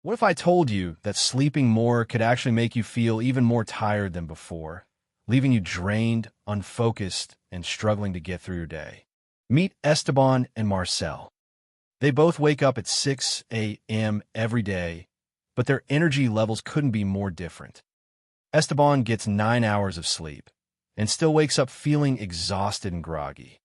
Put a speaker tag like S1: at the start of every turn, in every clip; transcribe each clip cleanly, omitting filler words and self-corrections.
S1: What if I told you that sleeping more could actually make you feel even more tired than before, leaving you drained, unfocused, and struggling to get through your day? Meet Esteban and Marcel. They both wake up at 6 a.m. every day, but their energy levels couldn't be more different. Esteban gets 9 hours of sleep and still wakes up feeling exhausted and groggy.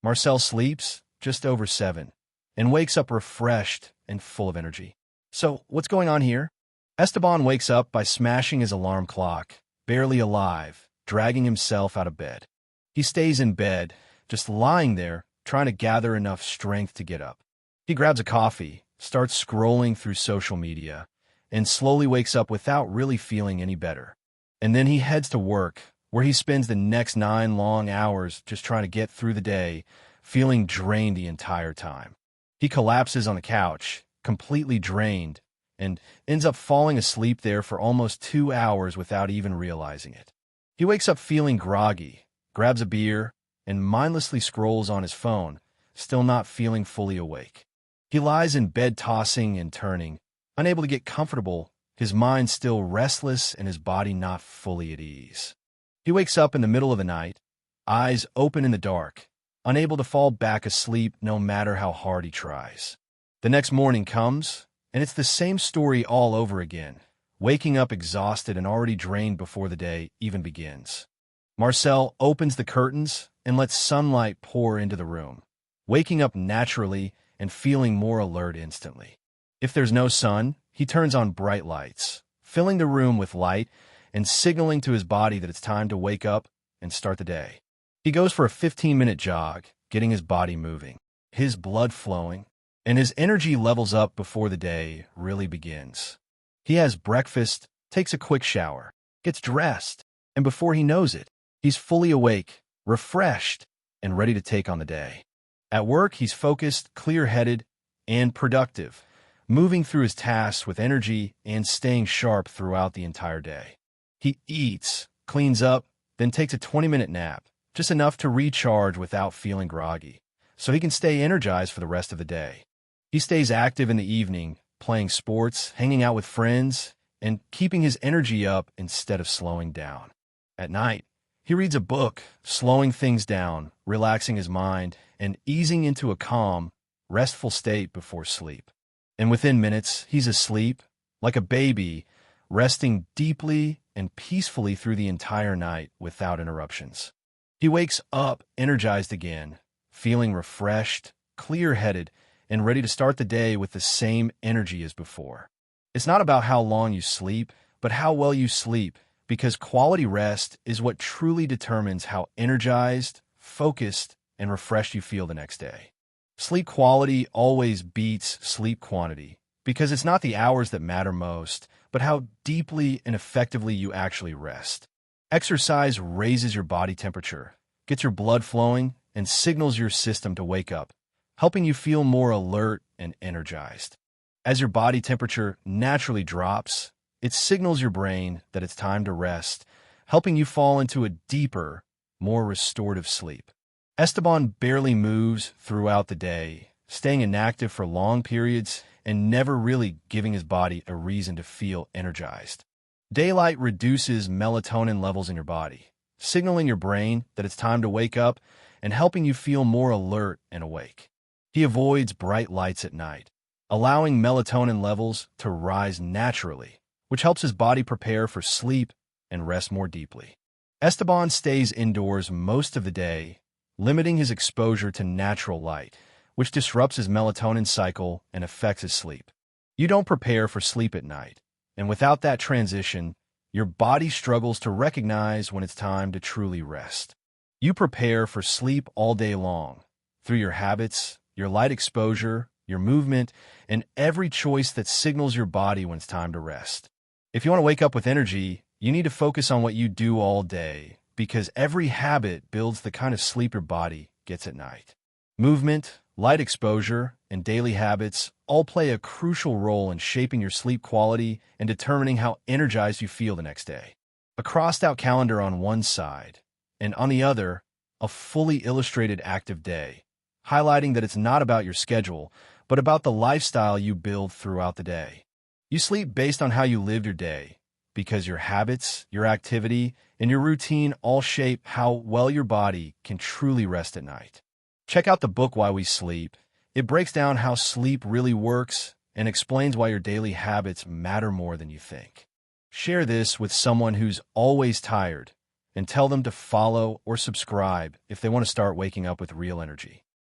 S1: Marcel sleeps just over 7 and wakes up refreshed and full of energy. So, what's going on here? Esteban wakes up by smashing his alarm clock, barely alive, dragging himself out of bed. He stays in bed, just lying there, trying to gather enough strength to get up. He grabs a coffee, starts scrolling through social media, and slowly wakes up without really feeling any better. And then he heads to work, where he spends the next 9 long hours just trying to get through the day, feeling drained the entire time. He collapses on the couch, completely drained, and ends up falling asleep there for almost 2 hours without even realizing it. He wakes up feeling groggy, grabs a beer, and mindlessly scrolls on his phone, still not feeling fully awake. He lies in bed tossing and turning, unable to get comfortable, his mind still restless and his body not fully at ease. He wakes up in the middle of the night, eyes open in the dark, unable to fall back asleep no matter how hard he tries. The next morning comes, and it's the same story all over again, waking up exhausted and already drained before the day even begins. Marcel opens the curtains and lets sunlight pour into the room, waking up naturally and feeling more alert instantly. If there's no sun, he turns on bright lights, filling the room with light and signaling to his body that it's time to wake up and start the day. He goes for a 15-minute jog, getting his body moving, his blood flowing, and his energy levels up before the day really begins. He has breakfast, takes a quick shower, gets dressed, and before he knows it, he's fully awake, refreshed, and ready to take on the day. At work, he's focused, clear-headed, and productive, moving through his tasks with energy and staying sharp throughout the entire day. He eats, cleans up, then takes a 20-minute nap, just enough to recharge without feeling groggy, so he can stay energized for the rest of the day. He stays active in the evening, playing sports, hanging out with friends, and keeping his energy up instead of slowing down. At night, he reads a book, slowing things down, relaxing his mind, and easing into a calm, restful state before sleep. And within minutes, he's asleep, like a baby, resting deeply and peacefully through the entire night without interruptions. He wakes up energized again, feeling refreshed, clear-headed, and ready to start the day with the same energy as before. It's not about how long you sleep, but how well you sleep, because quality rest is what truly determines how energized, focused, and refreshed you feel the next day. Sleep quality always beats sleep quantity, because it's not the hours that matter most, but how deeply and effectively you actually rest. Exercise raises your body temperature, gets your blood flowing, and signals your system to wake up, helping you feel more alert and energized. As your body temperature naturally drops, it signals your brain that it's time to rest, helping you fall into a deeper, more restorative sleep. Esteban barely moves throughout the day, staying inactive for long periods and never really giving his body a reason to feel energized. Daylight reduces melatonin levels in your body, signaling your brain that it's time to wake up and helping you feel more alert and awake. He avoids bright lights at night, allowing melatonin levels to rise naturally, which helps his body prepare for sleep and rest more deeply. Esteban stays indoors most of the day, limiting his exposure to natural light, which disrupts his melatonin cycle and affects his sleep. You don't prepare for sleep at night, and without that transition, your body struggles to recognize when it's time to truly rest. You prepare for sleep all day long, through your habits, your light exposure, your movement, and every choice that signals your body when it's time to rest. If you want to wake up with energy, you need to focus on what you do all day, because every habit builds the kind of sleep your body gets at night. Movement, light exposure, and daily habits all play a crucial role in shaping your sleep quality and determining how energized you feel the next day. A crossed-out calendar on one side, and on the other, a fully illustrated active day, highlighting that it's not about your schedule, but about the lifestyle you build throughout the day. You sleep based on how you lived your day, because your habits, your activity, and your routine all shape how well your body can truly rest at night. Check out the book Why We Sleep. It breaks down how sleep really works and explains why your daily habits matter more than you think. Share this with someone who's always tired and tell them to follow or subscribe if they want to start waking up with real energy.